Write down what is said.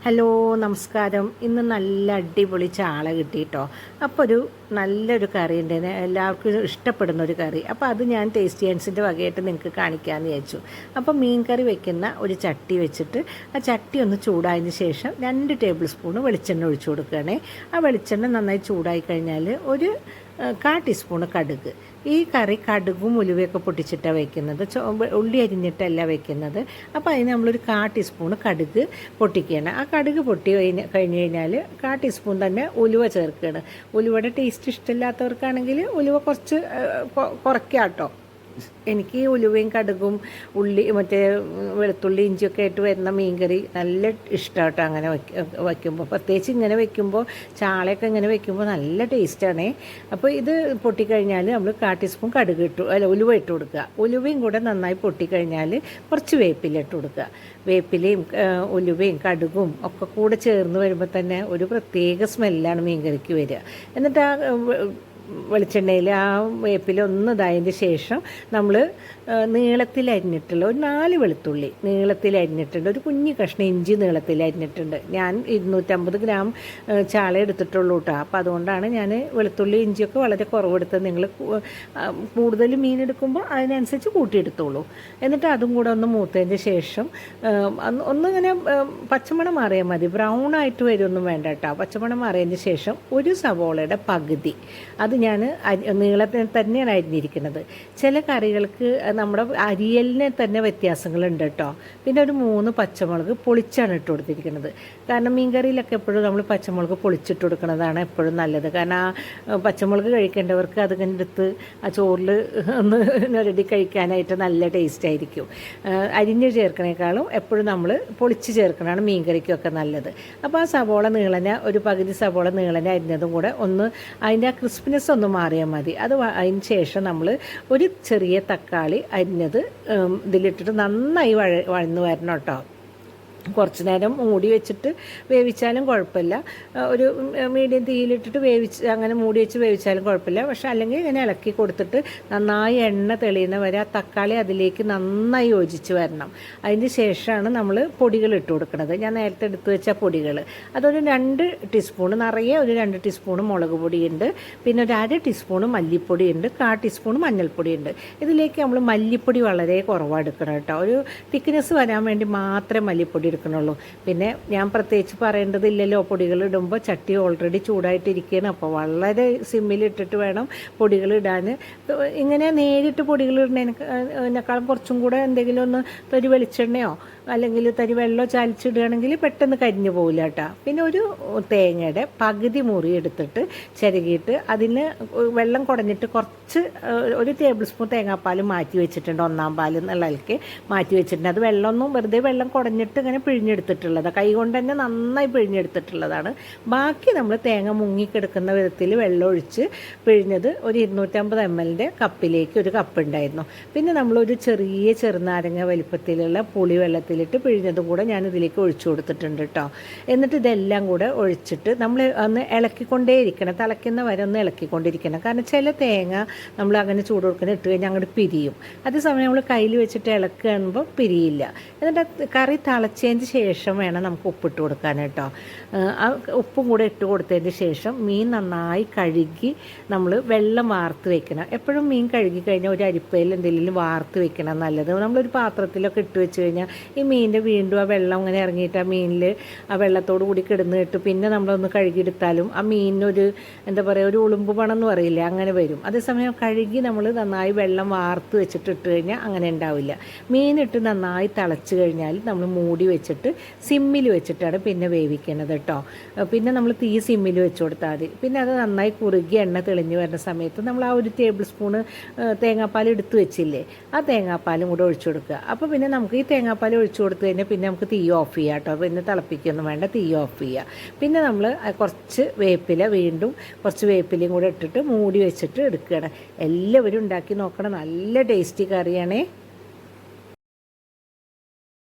Hello നമസ്കാരം. ഇന്ന് നല്ല അടിപൊളി ചാള കിട്ടിയിട്ടോ. അപ്പോൾ ഒരു നല്ലൊരു കറി ഉണ്ട്, എല്ലാവർക്കും ഇഷ്ടപ്പെടുന്ന ഒരു കറി. അപ്പോൾ അത് ഞാൻ ടേസ്റ്റി ആൻസിൻ്റെ വകയായിട്ട് നിങ്ങൾക്ക് കാണിക്കാമെന്ന് വിചാരിച്ചു. അപ്പോൾ മീൻ കറി വെക്കുന്ന ഒരു ചട്ടി വെച്ചിട്ട് ആ ചട്ടി ഒന്ന് ചൂടായതിന് ശേഷം 2 ടേബിൾ സ്പൂൺ വെളിച്ചെണ്ണ ഒഴിച്ചു കൊടുക്കുകയാണേ. ആ വെളിച്ചെണ്ണ നന്നായി ചൂടായി കഴിഞ്ഞാൽ ഒരു 1/4 ടീസ്പൂണ് കടുക്. ഈ കറി കടുകും ഉലുവയൊക്കെ പൊട്ടിച്ചിട്ടാണ് വയ്ക്കുന്നത്, ഉള്ളി അരിഞ്ഞിട്ടല്ല വയ്ക്കുന്നത്. അപ്പോൾ അതിന് നമ്മളൊരു 1/4 ടീസ്പൂണ് കടുക് പൊട്ടിക്കുകയാണ്. ആ കടുക് പൊട്ടി കഴിഞ്ഞ് കഴിഞ്ഞാൽ 1/4 ടീസ്പൂൺ തന്നെ ഉലുവ ചേർക്കുകയാണ്. ഉലുവയുടെ ടേസ്റ്റ് ഇഷ്ടമില്ലാത്തവർക്കാണെങ്കിൽ ഉലുവ കുറച്ച് കുറയ്ക്കാം കേട്ടോ. എനിക്ക് ഉലുവയും കടുകും മറ്റേ വെളുത്തുള്ളി ഇഞ്ചിയൊക്കെ ആയിട്ട് വരുന്ന മീൻകറി നല്ല ഇഷ്ടമാട്ടോ. അങ്ങനെ വയ്ക്കുമ്പോൾ, പ്രത്യേകിച്ച് ഇങ്ങനെ വയ്ക്കുമ്പോൾ, ചാളയൊക്കെ ഇങ്ങനെ വയ്ക്കുമ്പോൾ നല്ല ടേസ്റ്റാണേ. അപ്പോൾ ഇത് പൊട്ടിക്കഴിഞ്ഞാൽ നമ്മൾ 1/4 ടീസ്പൂൺ കടുക് ഉലുവ ഇട്ട് കൊടുക്കുക. ഉലുവയും കൂടെ നന്നായി പൊട്ടിക്കഴിഞ്ഞാൽ കുറച്ച് വേപ്പില ഇട്ട് കൊടുക്കുക. വേപ്പിലയും ഉലുവയും കടുകും ഒക്കെ കൂടെ ചേർന്ന് വരുമ്പോൾ തന്നെ ഒരു പ്രത്യേക സ്മെല്ലാണ് മീൻകറിക്ക് വരിക. എന്നിട്ട് ആ വെളിച്ചെണ്ണയിൽ ആ വേപ്പില ഒന്ന് ഇതായതിൻ്റെ ശേഷം നമ്മൾ നീളത്തിലരിഞ്ഞിട്ടുള്ള ഒരു 4 വെളുത്തുള്ളി നീളത്തിലരിഞ്ഞിട്ടുണ്ട്, ഒരു കുഞ്ഞു കഷ്ണം ഇഞ്ചി നീളത്തിലരിഞ്ഞിട്ടുണ്ട്. ഞാൻ 250 ഗ്രാം ചാള എടുത്തിട്ടുള്ളൂ കേട്ടോ. അപ്പോൾ അതുകൊണ്ടാണ് ഞാൻ വെളുത്തുള്ളി ഇഞ്ചിയൊക്കെ വളരെ കുറവെടുത്തത്. നിങ്ങൾ കൂടുതൽ മീൻ എടുക്കുമ്പോൾ അതിനനുസരിച്ച് കൂട്ടിയെടുത്തോളൂ. എന്നിട്ട് അതും കൂടെ ഒന്ന് മൂത്തതിൻ്റെ ശേഷം ഒന്നിങ്ങനെ പച്ചമണം മാറിയാൽ മതി, ബ്രൗൺ ആയിട്ട് വരുമൊന്നും വേണ്ട കേട്ടോ. പച്ചമണം മാറിയതിന് ശേഷം ഒരു സവോളയുടെ പകുതി അത് ഞാൻ നീളത്തിൽ തന്നെയാണ് അരിഞ്ഞിരിക്കുന്നത്. ചില കറികൾക്ക് നമ്മുടെ അരിയലിന് തന്നെ വ്യത്യാസങ്ങളുണ്ട് കേട്ടോ. പിന്നെ ഒരു 3 പച്ചമുളക് പൊളിച്ചാണ് ഇട്ട് കൊടുത്തിരിക്കുന്നത്. കാരണം മീൻകറിയിലൊക്കെ എപ്പോഴും നമ്മൾ പച്ചമുളക് പൊളിച്ചിട്ട് കൊടുക്കുന്നതാണ് എപ്പോഴും നല്ലത്. കാരണം ആ പച്ചമുളക് കഴിക്കേണ്ടവർക്ക് അത് എടുത്ത് ആ ചോറിൽ ഒന്ന് ഞൊരടി കഴിക്കാനായിട്ട് നല്ല ടേസ്റ്റ് ആയിരിക്കും. അരിഞ്ഞ് ചേർക്കണേക്കാളും എപ്പോഴും നമ്മൾ പൊളിച്ച് ചേർക്കണതാണ് മീൻകറിക്കൊക്കെ നല്ലത്. അപ്പോൾ ആ സവോള നീളന ഒരു പകുതി സവോള നീളന അരിഞ്ഞതും കൂടെ ഒന്ന് അതിൻ്റെ ആ ക്രിസ്പിനെസ് ഒന്ന് മാറിയാൽ മതി. അതിന് ശേഷം നമ്മൾ ഒരു ചെറിയ തക്കാളി അരിഞ്ഞത് ഇതിലിട്ടിട്ട് നന്നായി വഴന്നു വരണം കേട്ടോ. കുറച്ച് നേരം മൂടി വെച്ചിട്ട് വേവിച്ചാലും കുഴപ്പമില്ല, ഒരു മീഡിയം തീയിലിട്ടിട്ട് അങ്ങനെ മൂടി വെച്ച് വേവിച്ചാലും കുഴപ്പമില്ല. പക്ഷേ അല്ലെങ്കിൽ ഇങ്ങനെ ഇളക്കി കൊടുത്തിട്ട് നന്നായി എണ്ണ തെളിയുന്ന വരെ ആ തക്കാളി അതിലേക്ക് നന്നായി യോജിച്ച് വരണം. അതിന് ശേഷമാണ് നമ്മൾ പൊടികൾ ഇട്ട് കൊടുക്കുന്നത്. ഞാൻ നേരത്തെ എടുത്തു വെച്ച പൊടികൾ അതൊരു 2 ടീസ്പൂൺ നിറയെ ഒരു 2 ടീസ്പൂൺ മുളക് പൊടിയുണ്ട്, പിന്നെ ഒരു 1/2 ടീസ്പൂൺ മല്ലിപ്പൊടിയുണ്ട്, 1/4 ടീസ്പൂൺ മഞ്ഞൾപ്പൊടിയുണ്ട്. ഇതിലേക്ക് നമ്മൾ മല്ലിപ്പൊടി വളരെ കുറവാണ് എടുക്കണം കേട്ടോ. ഒരു തിക്നെസ് വരാൻ വേണ്ടി മാത്രമേ മല്ലിപ്പൊടി എടുക്കണുള്ളൂ. പിന്നെ ഞാൻ പ്രത്യേകിച്ച് പറയേണ്ടതില്ലല്ലോ, പൊടികൾ ഇടുമ്പോൾ ചട്ടി ഓൾറെഡി ചൂടായിട്ടിരിക്കുകയാണ്. അപ്പോൾ വളരെ സിമ്മിലിട്ടിട്ട് വേണം പൊടികൾ ഇടാൻ. ഇങ്ങനെ നേരിട്ട് പൊടികൾ ഇടുന്നതിനേക്കാളും കുറച്ചും കൂടെ എന്തെങ്കിലും ഒന്ന് തരി വെളിച്ചെണ്ണയോ അല്ലെങ്കിൽ തരി വെള്ളമോ ചാലിച്ചിടുകയാണെങ്കിൽ പെട്ടെന്ന് കരിഞ്ഞു പോകില്ല കേട്ടോ. പിന്നെ ഒരു തേങ്ങയുടെ പകുതി മുറി എടുത്തിട്ട് ചിരകിയിട്ട് അതിന് വെള്ളം കുടഞ്ഞിട്ട് കുറച്ച് ഒരു ടേബിൾ സ്പൂൺ തേങ്ങാപ്പാൽ മാറ്റി വെച്ചിട്ടുണ്ട്, 1/4 പാൽ എന്നുള്ളതിലേക്ക് മാറ്റി വെച്ചിട്ടുണ്ട്. അത് വെള്ളമൊന്നും വെറുതെ വെള്ളം കുടഞ്ഞിട്ട് ഇങ്ങനെ പിഴിഞ്ഞെടുത്തിട്ടുള്ളതാണ്, കൈ കൊണ്ട് തന്നെ നന്നായി പിഴിഞ്ഞെടുത്തിട്ടുള്ളതാണ്. ബാക്കി നമ്മൾ തേങ്ങ മുങ്ങിക്കെടുക്കുന്ന വിധത്തിൽ വെള്ളം ഒഴിച്ച് പിഴിഞ്ഞത് ഒരു 250 ml കപ്പിലേക്ക് ഒരു കപ്പ് ഉണ്ടായിരുന്നു. പിന്നെ നമ്മളൊരു ചെറിയ ചെറുനാരങ്ങ വലിപ്പത്തിലുള്ള പുളി വെള്ളത്തിലിട്ട് പിഴിഞ്ഞതും കൂടെ ഞാൻ ഇതിലേക്ക് ഒഴിച്ചു കൊടുത്തിട്ടുണ്ട് കേട്ടോ. എന്നിട്ട് ഇതെല്ലാം കൂടെ ഒഴിച്ചിട്ട് നമ്മൾ ഒന്ന് ഇളക്കിക്കൊണ്ടേയിരിക്കണം, തിളയ്ക്കുന്ന വരെ ഒന്ന് ഇളക്കിക്കൊണ്ടിരിക്കണം. കാരണം ചില തേങ്ങ നമ്മൾ അങ്ങനെ ചൂട് കൊടുക്കുന്ന ഇട്ട് കഴിഞ്ഞാൽ അങ്ങോട്ട് പിരിയും. അതേസമയം നമ്മൾ കയ്യിൽ വെച്ചിട്ട് ഇളക്കുമ്പോൾ പിരിയില്ല. എന്നിട്ട് കറി തിളച്ചതിന് ശേഷം വേണം നമുക്ക് ഉപ്പിട്ട് കൊടുക്കാൻ കേട്ടോ. ആ ഉപ്പും കൂടെ ഇട്ട് കൊടുത്തതിന് ശേഷം മീൻ നന്നായി കഴുകി നമ്മൾ വെള്ളം വാർത്ത് വെക്കണം. എപ്പോഴും മീൻ കഴുകി കഴിഞ്ഞാൽ ഒരു അരിപ്പയിൽ എന്തെങ്കിലും വാർത്ത് വെക്കണം നല്ലത്. നമ്മളൊരു പാത്രത്തിലൊക്കെ ഇട്ട് വെച്ച് കഴിഞ്ഞാൽ ഈ മീനിൻ്റെ വീണ്ടും ആ വെള്ളം അങ്ങനെ ഇറങ്ങിയിട്ട് ആ മീനിൽ ആ വെള്ളത്തോട് കൂടി കിടന്നിട്ട് പിന്നെ നമ്മളൊന്ന് കഴുകിയെടുത്താലും ആ മീനിനൊരു എന്താ പറയുക, ഒരു ഉളുമ്പ് പണം എന്ന് പറയില്ലേ, അങ്ങനെ വരും. അതേസമയം കഴുകി നമ്മൾ നന്നായി വെള്ളം വാർത്ത് വെച്ചിട്ട് ഇട്ട് കഴിഞ്ഞാൽ അങ്ങനെ ഉണ്ടാവില്ല. മീനിട്ട് നന്നായി തിളച്ച് കഴിഞ്ഞാൽ നമ്മൾ മൂടി വെച്ചിട്ട് സിമ്മിൽ വെച്ചിട്ടാണ് പിന്നെ വേവിക്കുന്നത് കേട്ടോ. പിന്നെ നമ്മൾ തീ സിമ്മിൽ വെച്ച് കൊടുത്താൽ മതി. പിന്നെ അത് നന്നായി കുറുകി എണ്ണ തെളിഞ്ഞ് വരുന്ന സമയത്ത് നമ്മൾ ആ ഒരു ടേബിൾ സ്പൂണ് തേങ്ങാപ്പാൽ എടുത്ത് വെച്ചില്ലേ, ആ തേങ്ങാപ്പാലും കൂടെ ഒഴിച്ചു കൊടുക്കുക. അപ്പോൾ പിന്നെ നമുക്ക് ഈ തേങ്ങാപ്പാൽ ഒഴിച്ചു കൊടുത്തു കഴിഞ്ഞാൽ പിന്നെ നമുക്ക് തീ ഓഫ് ചെയ്യാം കേട്ടോ. പിന്നെ തിളപ്പിക്കൊന്നും വേണ്ട, തീ ഓഫ് ചെയ്യുക. പിന്നെ നമ്മൾ കുറച്ച് വേപ്പില, വീണ്ടും കുറച്ച് വേപ്പിലയും കൂടെ ഇട്ടിട്ട് മൂടി വെച്ചിട്ട് എടുക്കുകയാണ്. എല്ലാവരും ഉണ്ടാക്കി നോക്കണം, നല്ല ടേസ്റ്റി കറിയാണേ.